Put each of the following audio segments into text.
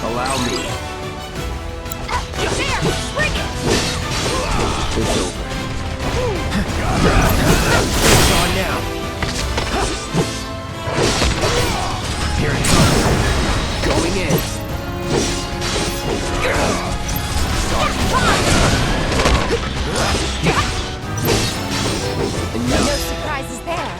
Allow me. There! Bring it! It's over. It's on now. Here it comes. Going in. No surprises there.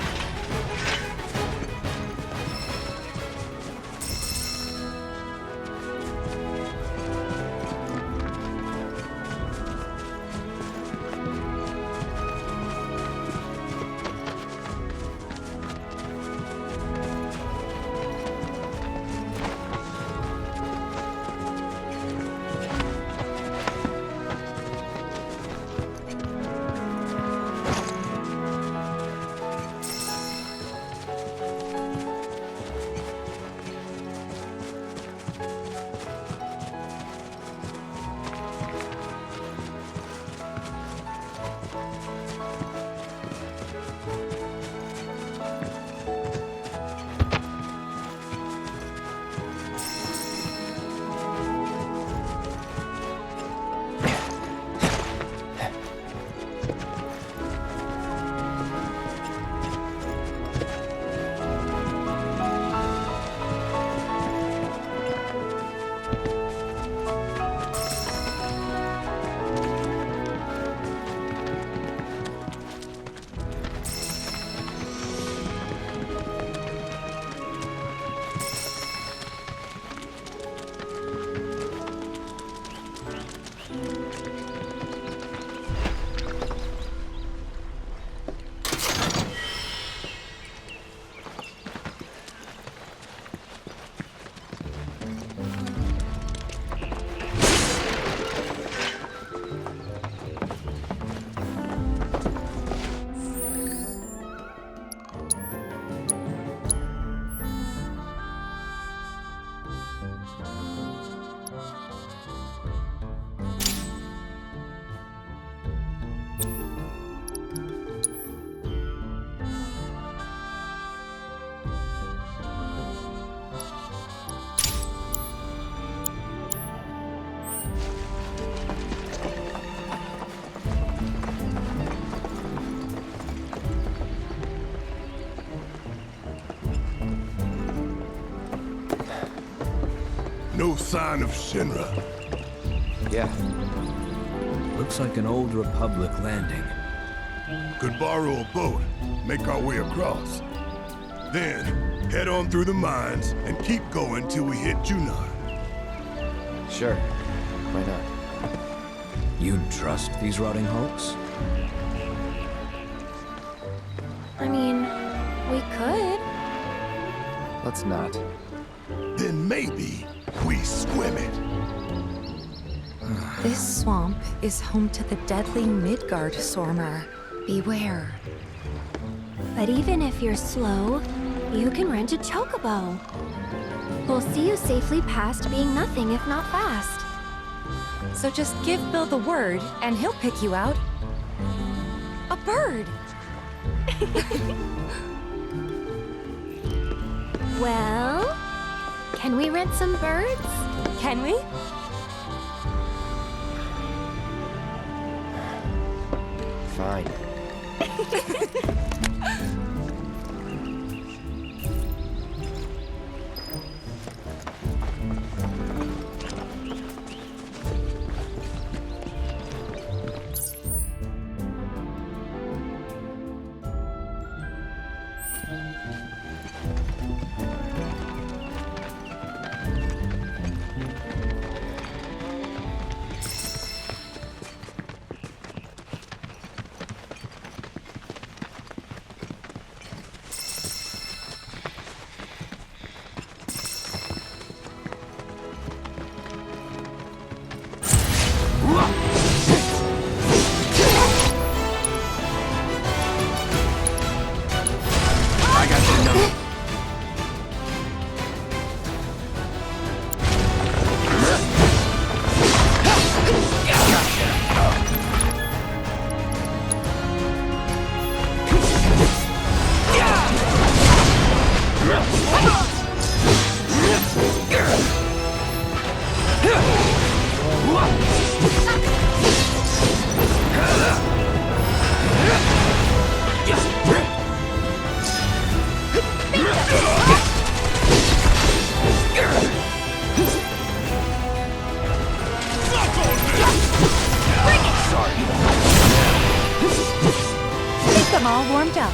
No sign of Shinra. Yeah. Looks like an old Republic landing. Could borrow a boat, make our way across. Then, head on through the mines and keep going till we hit Junon. Sure. Why not? You'd trust these rotting hulks? I mean, we could. Let's not. Then maybe we swim it. This swamp is home to the deadly Midgard Sormer. Beware. But even if you're slow, you can rent a chocobo. We'll see you safely past being nothing if not fast. So just give Bill the word, and he'll pick you out. A bird! Well, can we rent some birds? Can we? Fine. Get them all warmed up.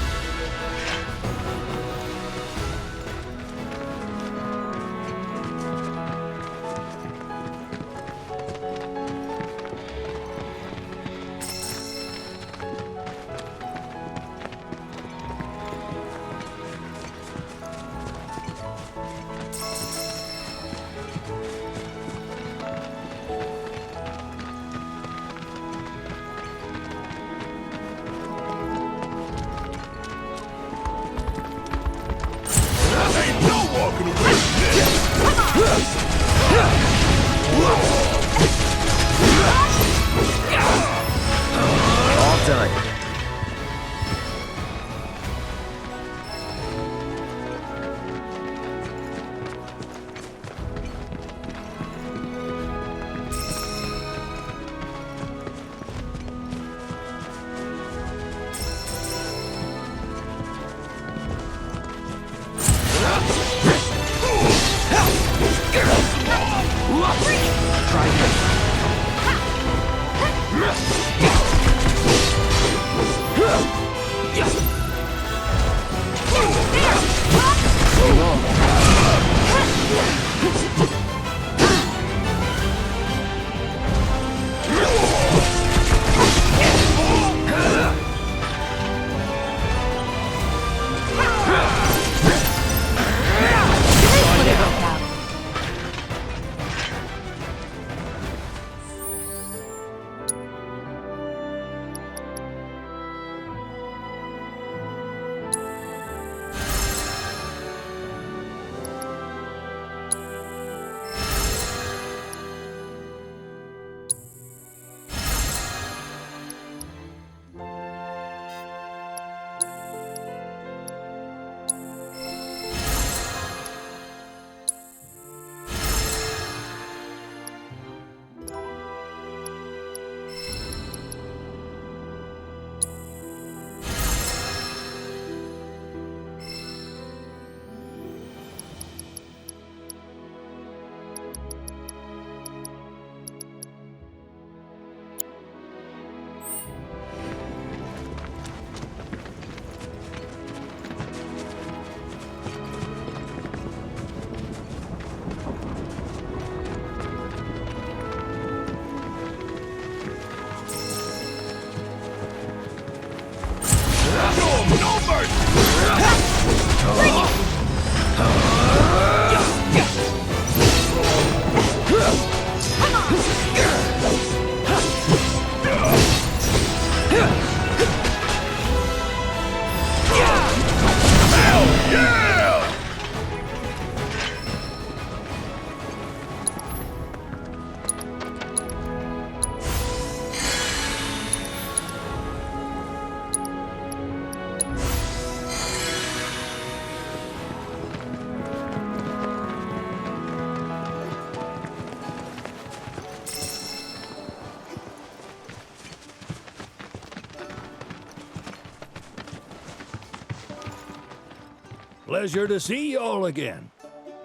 Pleasure to see y'all again.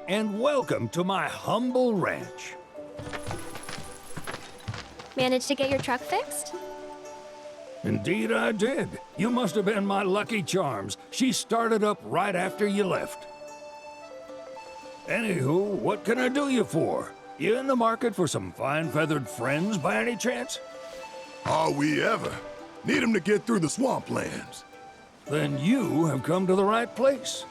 And welcome to my humble ranch. Managed to get your truck fixed? Indeed I did. You must have been my lucky charms. She started up right after you left. Anywho, what can I do you for? You in the market for some fine feathered friends by any chance? Are we ever? Need 'em to get through the swamplands. Then you have come to the right place.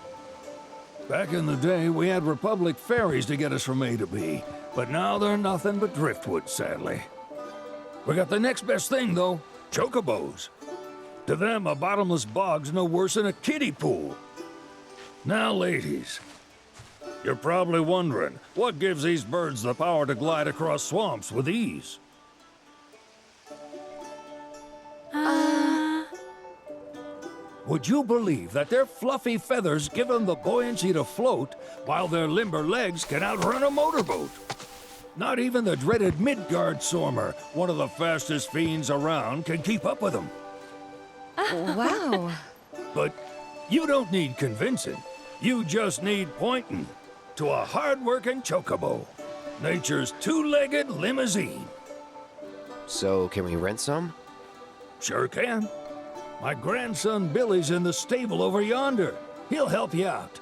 Back in the day, we had Republic ferries to get us from A to B, but now they're nothing but driftwood, sadly. We got the next best thing, though, chocobos. To them, a bottomless bog's no worse than a kiddie pool. Now, ladies, you're probably wondering, what gives these birds the power to glide across swamps with ease? Would you believe that their fluffy feathers give them the buoyancy to float, while their limber legs can outrun a motorboat? Not even the dreaded Midgard Sormer, one of the fastest fiends around, can keep up with them. Wow. But you don't need convincing. You just need pointing to a hard-working chocobo. Nature's two-legged limousine. So, can we rent some? Sure can. My grandson Billy's in the stable over yonder. He'll help you out.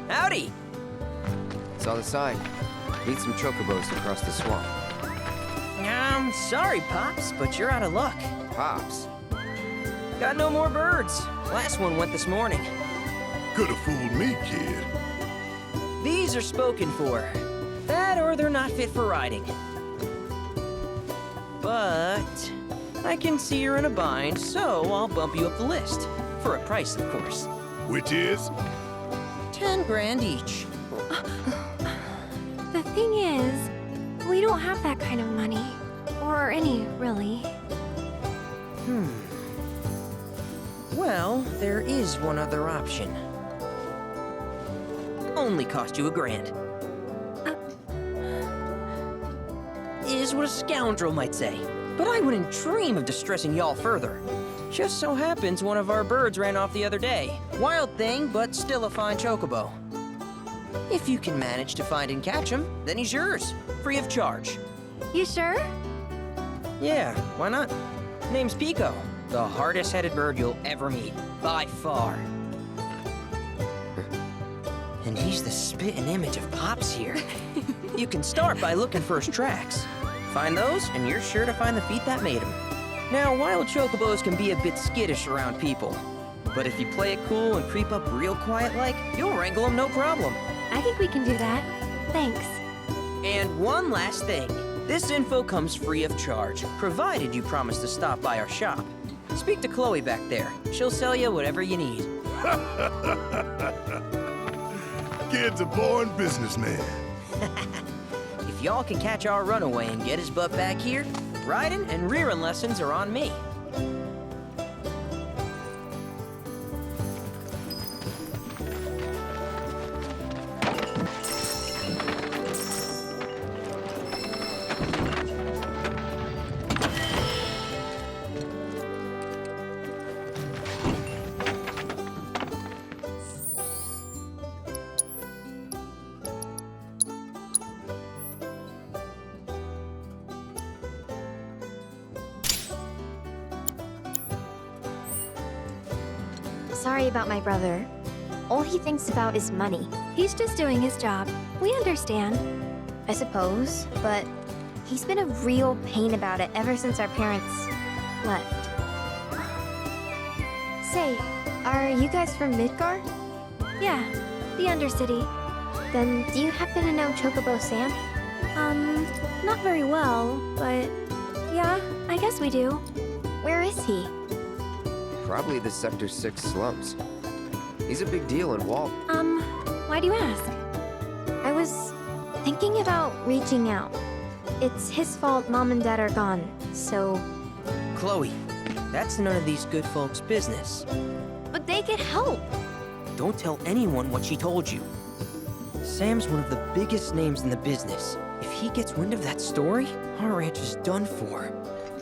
Howdy! Saw the sign. Need some chocobos to cross the swamp. Sorry, Pops, but you're out of luck. Pops. Got no more birds. Last one went this morning. Could've fooled me, kid. These are spoken for. That or they're not fit for riding. But I can see you're in a bind, so I'll bump you up the list. For a price, of course. Which is? 10 grand each. The thing is, we don't have that kind of money. Or any, really. Well, there is one other option. Only cost you $1,000. Is what a scoundrel might say. but I wouldn't dream of distressing y'all further. Just so happens one of our birds ran off the other day. Wild thing, but still a fine chocobo. If you can manage to find and catch him, then he's yours, free of charge. You sure? Yeah, why not? Name's Pico, the hardest-headed bird you'll ever meet, by far. And he's the spitting image of Pops here. You can start by looking for his tracks. Find those, and you're sure to find the feet that made him. Now, wild chocobos can be a bit skittish around people. But if you play it cool and creep up real quiet-like, you'll wrangle them no problem. I think we can do that. Thanks. And one last thing. This info comes free of charge, provided you promise to stop by our shop. Speak to Chloe back there. She'll sell you whatever you need. Kid's a born businessman. If y'all can catch our runaway and get his butt back here, riding and rearing lessons are on me. Sorry about my brother. All he thinks about is money. He's just doing his job. We understand. I suppose, but he's been a real pain about it ever since our parents left. Say, are you guys from Midgar? Yeah, the Undercity. Then do you happen to know Chocobo Sam? Not very well, but yeah, I guess we do. Where is he? Probably the Sector 6 slums. He's a big deal in Walt. Why do you ask? I was thinking about reaching out. It's his fault Mom and Dad are gone, so... Chloe, that's none of these good folks' business. But they could help. Don't tell anyone what she told you. Sam's one of the biggest names in the business. If he gets wind of that story, our ranch is done for.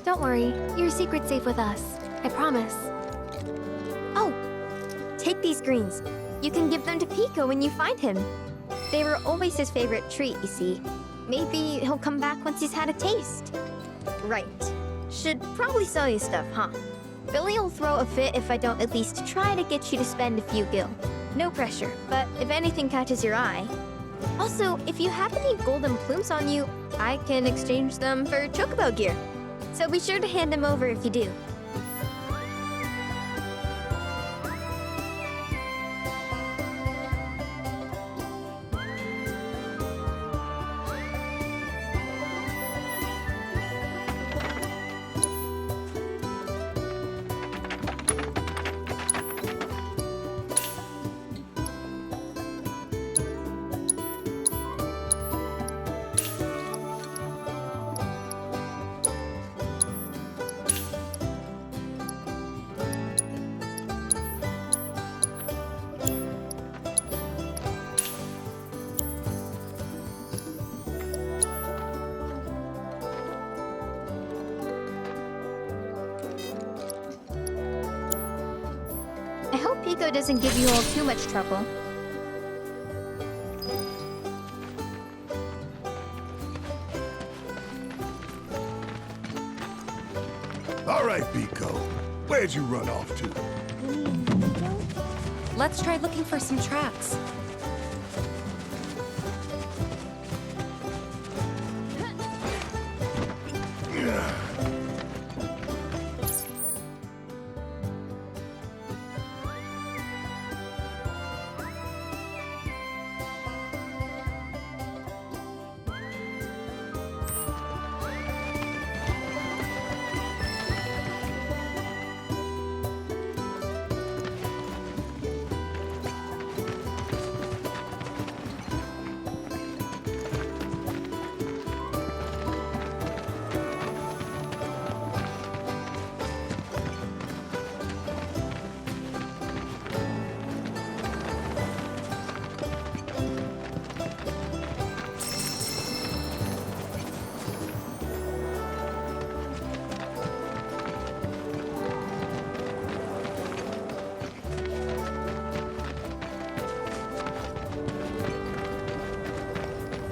Don't worry, your secret's safe with us. I promise. Oh, take these greens. You can give them to Pico when you find him. They were always his favorite treat, you see. Maybe he'll come back once he's had a taste. Right. Should probably sell you stuff, huh? Billy will throw a fit if I don't at least try to get you to spend a few gil. No pressure, but if anything catches your eye. Also, if you have any golden plumes on you, I can exchange them for chocobo gear. So be sure to hand them over if you do. I hope Pico doesn't give you all too much trouble. All right, Pico. Where'd you run off to? Let's try looking for some tracks.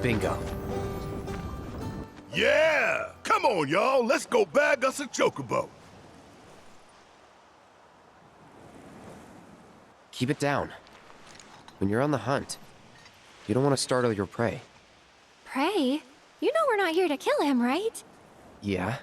Bingo. Yeah! Come on, y'all. Let's go bag us a chocobo. Keep it down. When you're on the hunt, you don't want to startle your prey. Pray? You know we're not here to kill him, right? Yeah?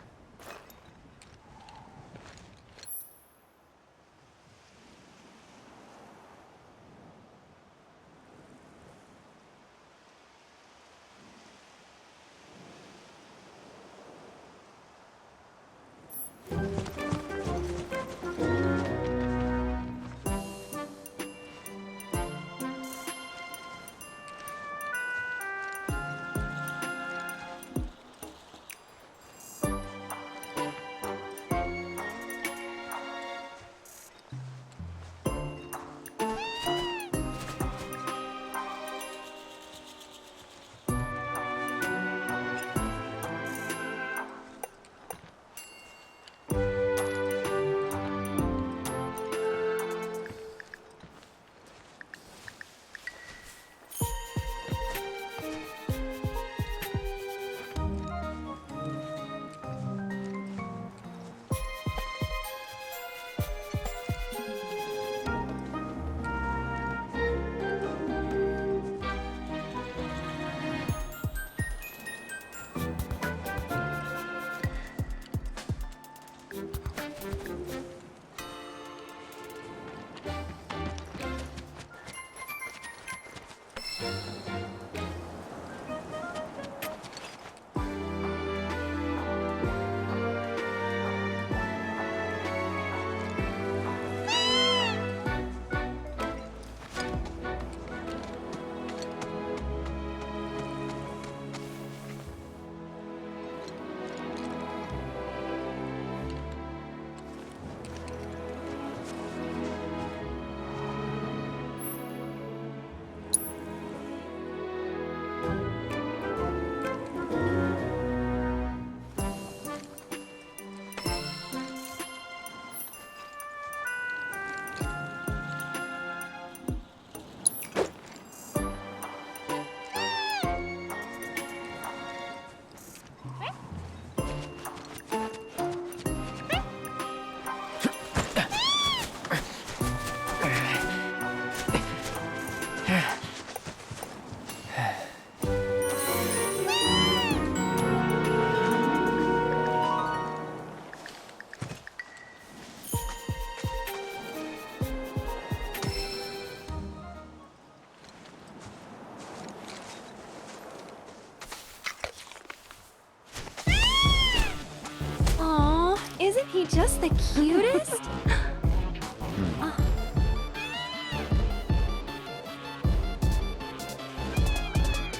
Isn't he just the cutest?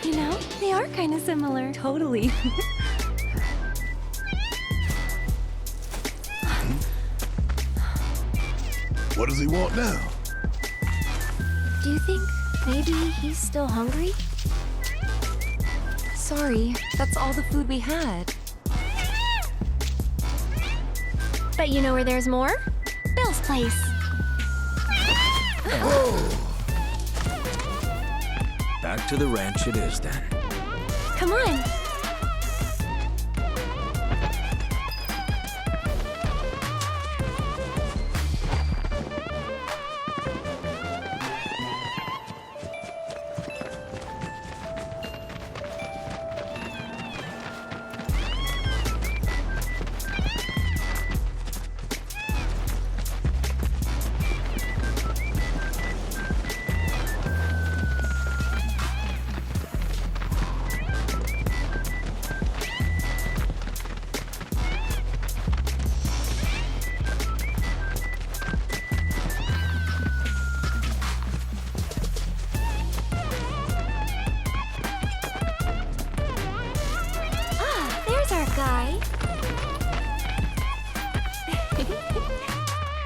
You know, they are kind of similar. Totally. What does he want now? Do you think maybe he's still hungry? Sorry, that's all the food we had. But you know where there's more? Bill's place. Back to the ranch it is then. Come on.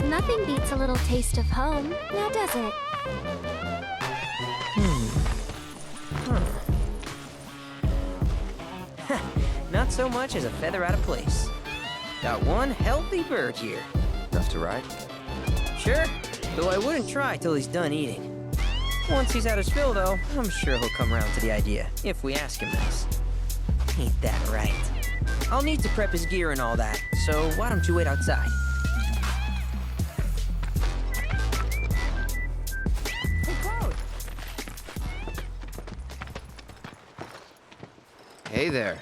Nothing beats a little taste of home, now does it? Not so much as a feather out of place. Got one healthy bird here. Enough to ride? Sure, though I wouldn't try till he's done eating. Once he's had his fill, though, I'm sure he'll come around to the idea, if we ask him this. Ain't that right? I'll need to prep his gear and all that, so why don't you wait outside? Hey there.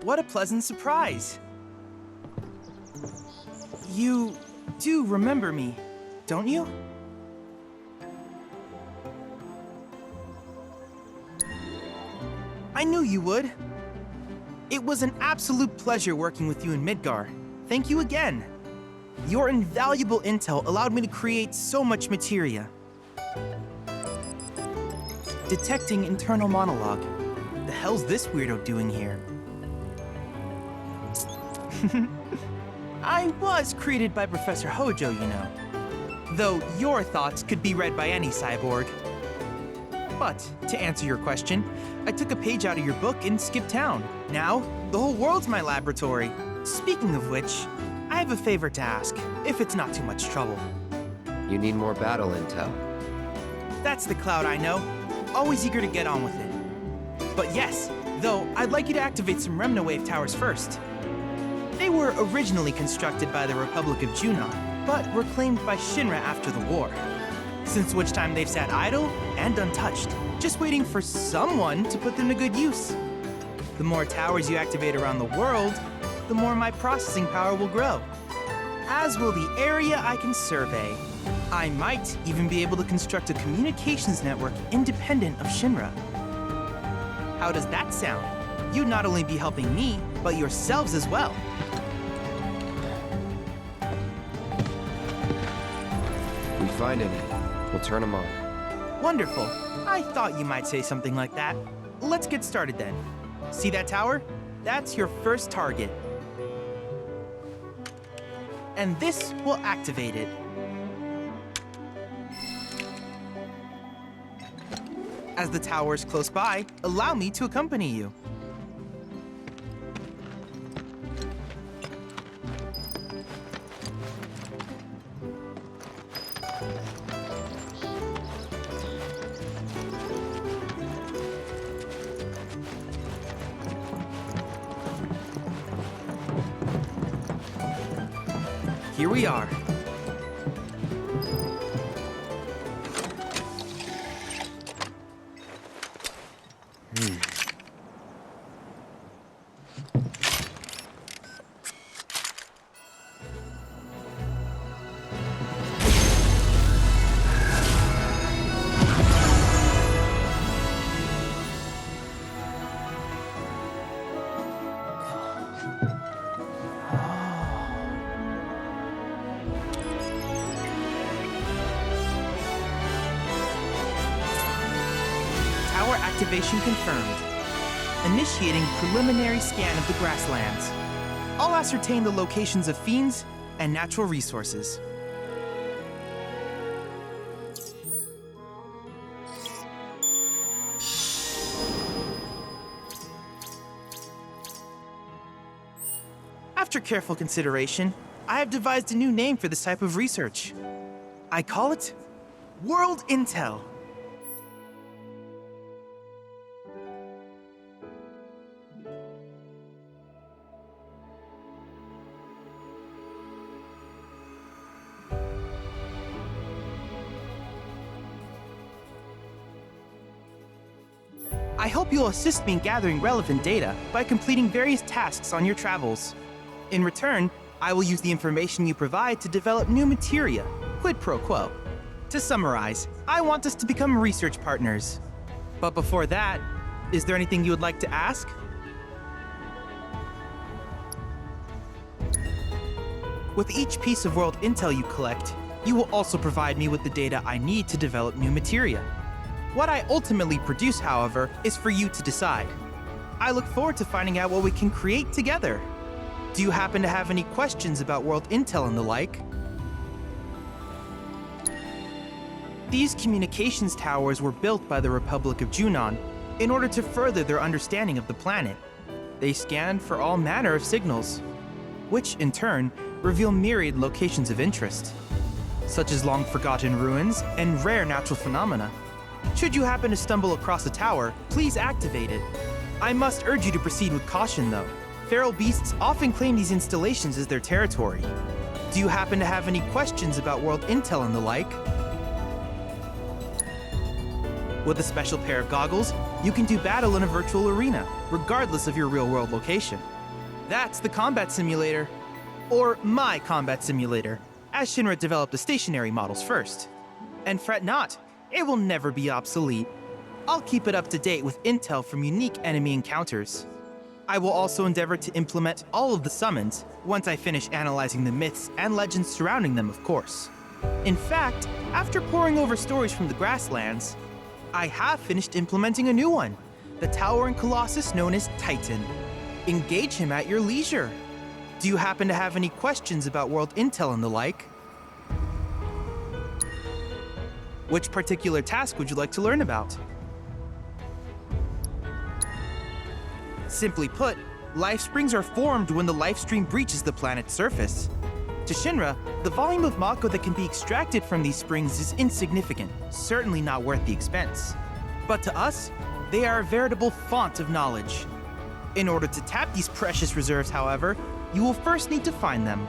What a pleasant surprise. You do remember me, don't you? I knew you would. It was an absolute pleasure working with you in Midgar. Thank you again. Your invaluable intel allowed me to create so much materia. Detecting internal monologue. The hell's this weirdo doing here? I was created by Professor Hojo, you know. Though your thoughts could be read by any cyborg. But, to answer your question, I took a page out of your book and skipped town. Now, the whole world's my laboratory. Speaking of which, I have a favor to ask, if it's not too much trouble. You need more battle intel. That's the Cloud I know. Always eager to get on with it. But yes, though, I'd like you to activate some Remna Wave towers first. They were originally constructed by the Republic of Junon, but were claimed by Shinra after the war. Since which time they've sat idle and untouched, just waiting for someone to put them to good use. The more towers you activate around the world, the more my processing power will grow. As will the area I can survey. I might even be able to construct a communications network independent of Shinra. How does that sound? You'd not only be helping me, but yourselves as well. We find any, we'll turn them on. Wonderful. I thought you might say something like that. Let's get started then. See that tower? That's your first target. And this will activate it. As the tower is close by, allow me to accompany you. Here we are. Activation confirmed. Initiating preliminary scan of the grasslands. I'll ascertain the locations of fiends and natural resources. After careful consideration, I have devised a new name for this type of research. I call it World Intel. I hope you'll assist me in gathering relevant data by completing various tasks on your travels. In return, I will use the information you provide to develop new materia, quid pro quo. To summarize, I want us to become research partners. But before that, is there anything you would like to ask? With each piece of world intel you collect, you will also provide me with the data I need to develop new materia. What I ultimately produce, however, is for you to decide. I look forward to finding out what we can create together. Do you happen to have any questions about world intel and the like? These communications towers were built by the Republic of Junon in order to further their understanding of the planet. They scan for all manner of signals, which in turn reveal myriad locations of interest, such as long-forgotten ruins and rare natural phenomena. Should you happen to stumble across a tower, please activate it. I must urge you to proceed with caution, though. Feral beasts often claim these installations as their territory. Do you happen to have any questions about world intel and the like? With a special pair of goggles, you can do battle in a virtual arena, regardless of your real-world location. That's the combat simulator. Or my combat simulator, as Shinra developed the stationary models first. And fret not, it will never be obsolete. I'll keep it up to date with intel from unique enemy encounters. I will also endeavor to implement all of the summons once I finish analyzing the myths and legends surrounding them, of course. In fact, after poring over stories from the grasslands, I have finished implementing a new one, the towering colossus known as Titan. Engage him at your leisure. Do you happen to have any questions about world intel and the like? Which particular task would you like to learn about? Simply put, life springs are formed when the life stream breaches the planet's surface. To Shinra, the volume of Mako that can be extracted from these springs is insignificant, certainly not worth the expense. But to us, they are a veritable font of knowledge. In order to tap these precious reserves, however, you will first need to find them.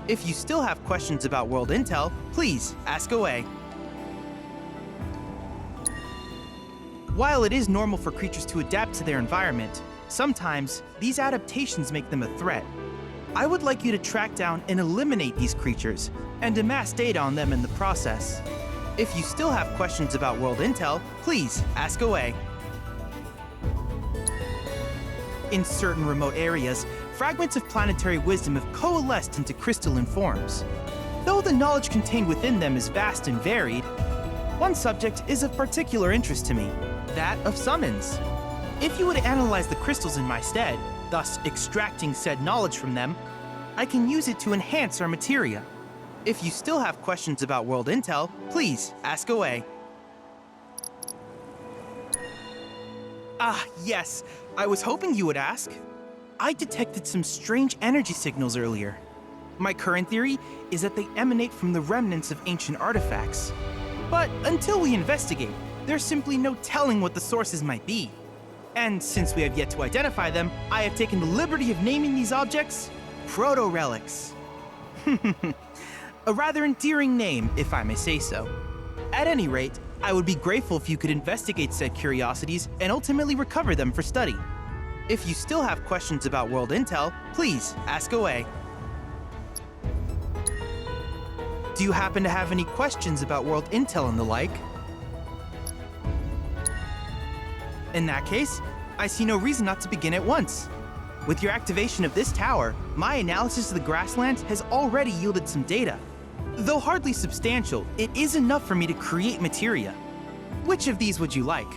If you still have questions about world intel, please ask away. While it is normal for creatures to adapt to their environment, sometimes these adaptations make them a threat. I would like you to track down and eliminate these creatures, and amass data on them in the process. If you still have questions about world intel, please ask away. In certain remote areas, fragments of planetary wisdom have coalesced into crystalline forms. Though the knowledge contained within them is vast and varied, one subject is of particular interest to me, that of summons. If you would analyze the crystals in my stead, thus extracting said knowledge from them, I can use it to enhance our materia. If you still have questions about world intel, please ask away. Ah, yes, I was hoping you would ask. I detected some strange energy signals earlier. My current theory is that they emanate from the remnants of ancient artifacts. But until we investigate, there's simply no telling what the sources might be. And since we have yet to identify them, I have taken the liberty of naming these objects proto-relics. A rather endearing name, if I may say so. At any rate, I would be grateful if you could investigate said curiosities and ultimately recover them for study. If you still have questions about world intel, please ask away. Do you happen to have any questions about world intel and the like? In that case, I see no reason not to begin at once. With your activation of this tower, my analysis of the grasslands has already yielded some data. Though hardly substantial, it is enough for me to create materia. Which of these would you like?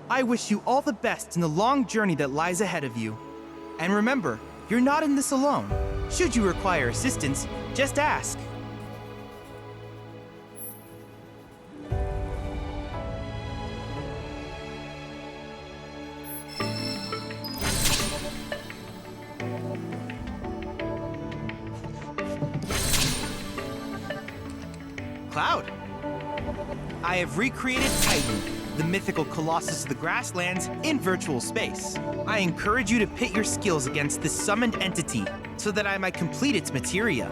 I wish you all the best in the long journey that lies ahead of you. And remember, you're not in this alone. Should you require assistance, just ask. Cloud. I have recreated Titan, the mythical colossus of the grasslands, in virtual space. I encourage you to pit your skills against this summoned entity so that I might complete its materia.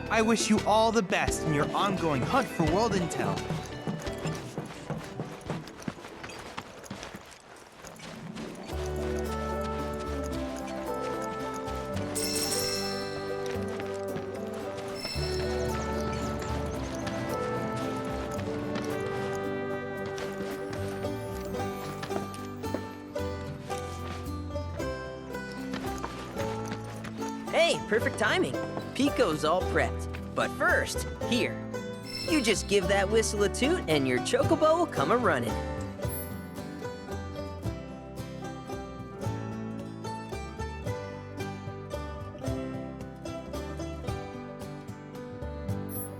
I wish you all the best in your ongoing hunt for world intel. Hey, perfect timing. Pico's all prepped. But first, here. You just give that whistle a toot and your chocobo will come a-running.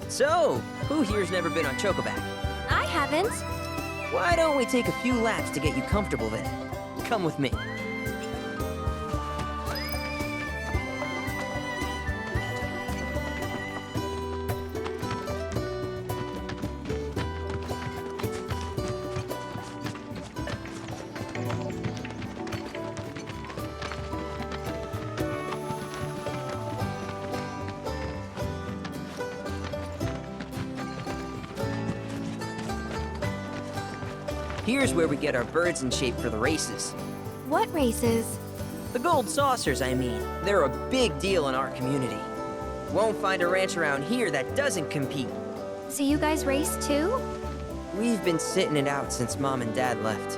So, who here's never been on Chocoback? I haven't. Why don't we take a few laps to get you comfortable then? Come with me. Here's where we get our birds in shape for the races. What races? The gold saucers, I mean. They're a big deal in our community. Won't find a ranch around here that doesn't compete. So you guys race too? We've been sitting it out since Mom and Dad left.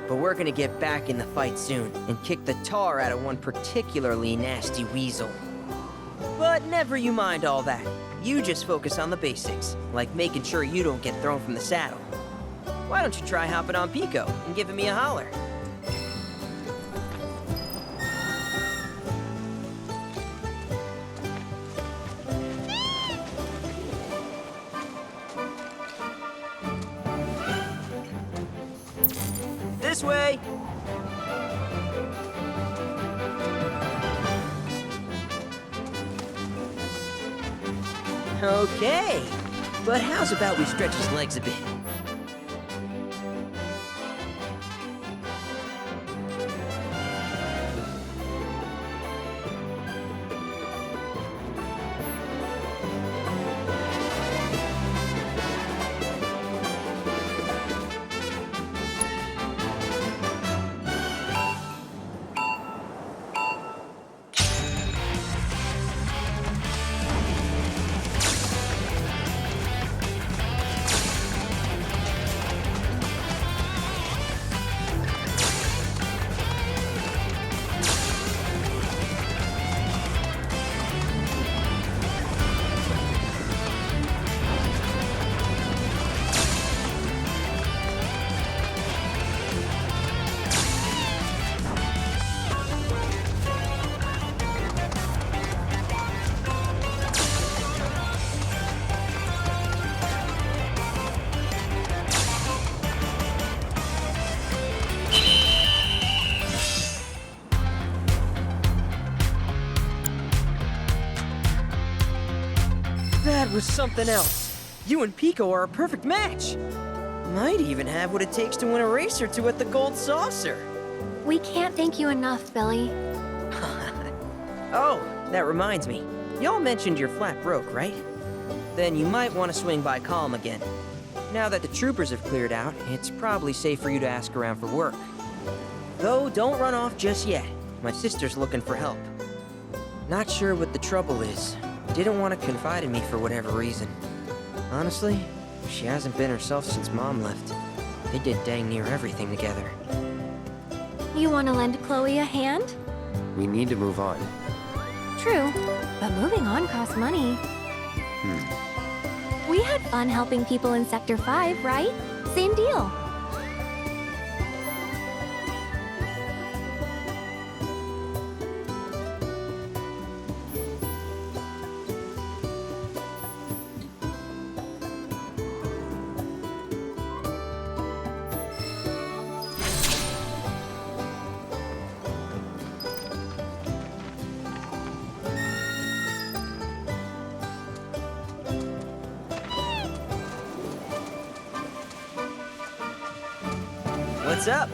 But we're gonna get back in the fight soon and kick the tar out of one particularly nasty weasel. But never you mind all that. You just focus on the basics, like making sure you don't get thrown from the saddle. Why don't you try hopping on Pico and giving me a holler? This way! Okay, but how's about we stretch his legs a bit? That was something else. You and Pico are a perfect match. Might even have what it takes to win a race or two at the Gold Saucer. We can't thank you enough, Billy. Oh, that reminds me. Y'all mentioned your flat broke, right? Then you might want to swing by Calm again. Now that the troopers have cleared out, it's probably safe for you to ask around for work. Though, don't run off just yet. My sister's looking for help. Not sure what the trouble is. Didn't want to confide in me for whatever reason. Honestly, she hasn't been herself since Mom left. They did dang near everything together. You want to lend Chloe a hand? We need to move on. True, but moving on costs money. We had fun helping people in Sector 5, right? Same deal. What's up?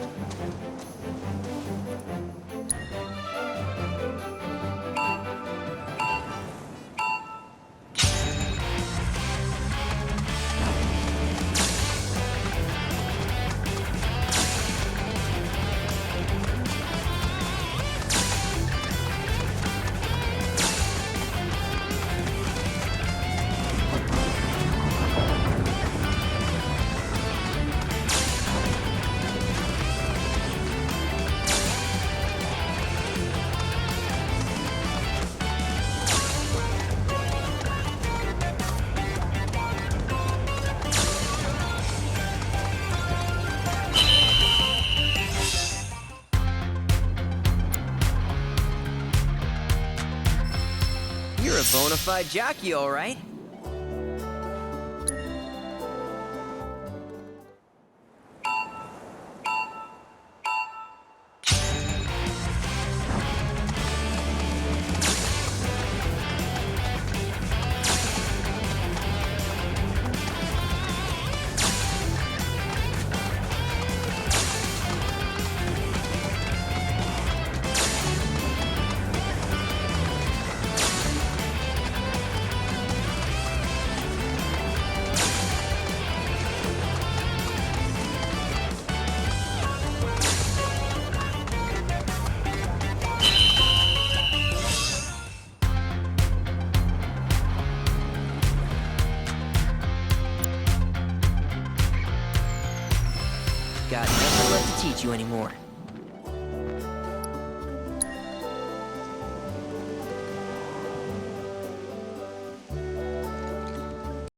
You're a bona fide jockey, all right. Got nothing left to teach you anymore.